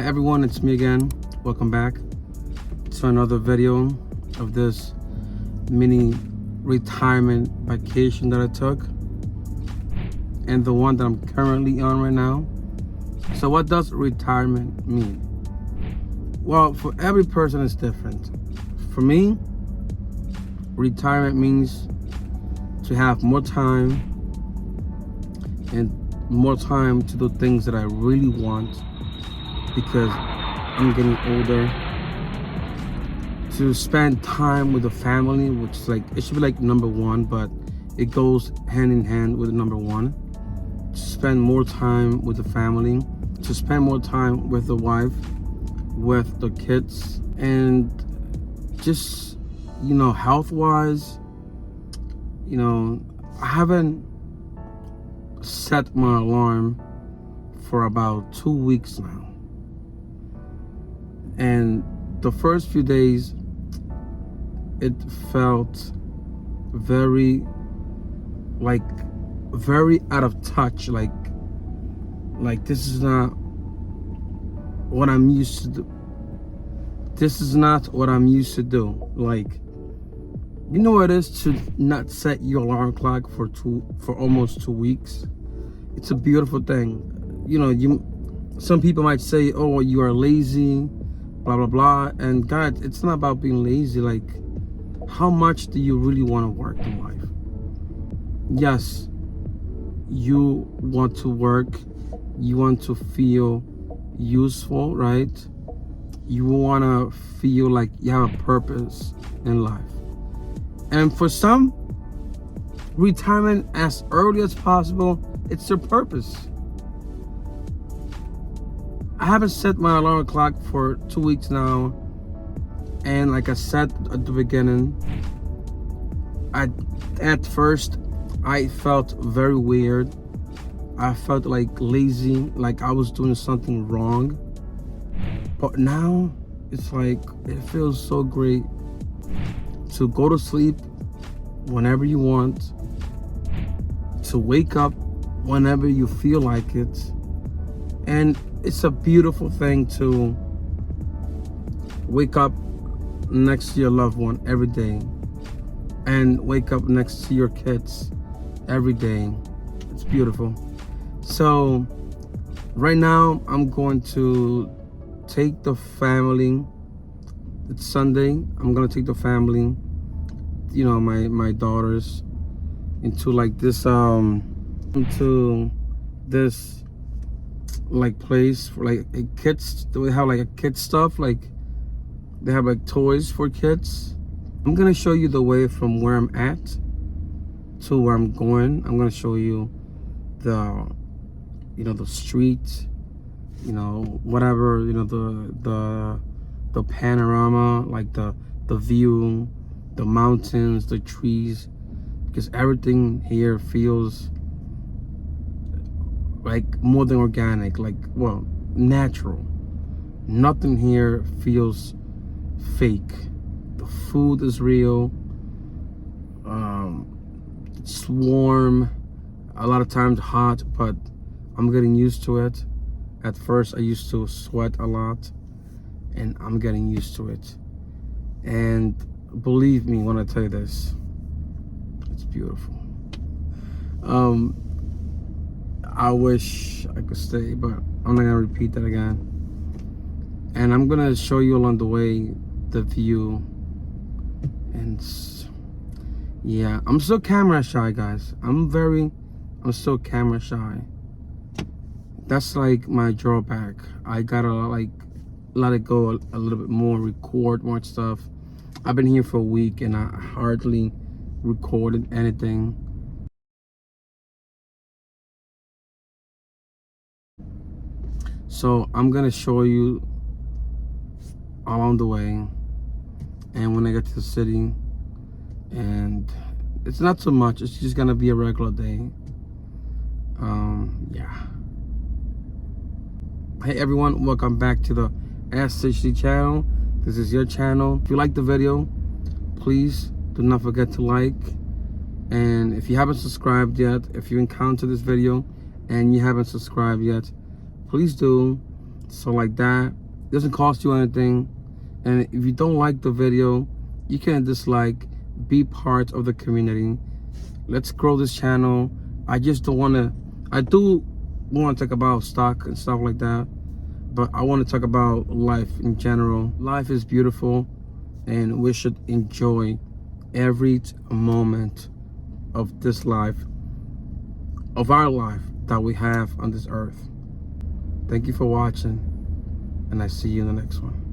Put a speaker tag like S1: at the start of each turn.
S1: everyone, it's me again. Welcome back to another video of this mini retirement vacation that I took, and the one that I'm currently on right now. So what does retirement mean? Well, for every person it's different. For me, retirement means to have more time and more time to do things that I really want, because I'm getting older. To spend time with the family, which is like, it should be like number one, but it goes hand in hand with number one. To spend more time with the family, to spend more time with the wife, with the kids, and just, health wise, I haven't set my alarm for about 2 weeks now. And the first few days, it felt very out of touch. Like this is not what I'm used to do. This is not what I'm used to do. Like, you know what it is to not set your alarm clock for almost 2 weeks? It's a beautiful thing. Some people might say, oh, you are lazy, blah, blah, blah. And God, it's not about being lazy. Like, how much do you really want to work in life? Yes, you want to work. You want to feel useful, right? You want to feel like you have a purpose in life. And for some, retirement as early as possible, it's their purpose. I haven't set my alarm clock for 2 weeks now. And like I said at the beginning, at first, I felt very weird. I felt like lazy, like I was doing something wrong. But now, it's like, it feels so great to go to sleep whenever you want, to wake up whenever you feel like it. And it's a beautiful thing to wake up next to your loved one every day, and wake up next to your kids every day. It's beautiful. So right now I'm going to take the family. It's Sunday. I'm gonna take the family, my daughters, into like this like place for like kids. They have like a kid stuff, like they have like toys for kids. I'm gonna show you the way from where I'm at to where I'm going. I'm gonna show you the street, whatever, the panorama, like the view, the mountains, the trees, because everything here feels like more than organic, natural. Nothing here feels fake. The food is real. It's warm, a lot of times hot, but I'm getting used to it. At first I used to sweat a lot, and I'm getting used to it. And believe me when I tell you this, it's beautiful. I wish I could stay, but I'm not gonna repeat that again. And I'm gonna show you along the way the view. And yeah, I'm still camera shy, guys. I'm still camera shy. That's like my drawback. I gotta let it go a little bit more, record more stuff. I've been here for a week and I hardly recorded anything. So I'm gonna show you along the way, and when I get to the city, and it's not so much, it's just gonna be a regular day. Yeah. Hey everyone, welcome back to the SCHD channel. This is your channel. If you like the video, please do not forget to like. And if you haven't subscribed yet, if you encounter this video and you haven't subscribed yet, please do. So like that, it doesn't cost you anything. And if you don't like the video, you can dislike, be part of the community. Let's grow this channel. I just don't want to, I do want to talk about stock and stuff like that, but I want to talk about life in general. Life is beautiful, and we should enjoy every moment of this life, of our life that we have on this earth. Thank you for watching, and I see you in the next one.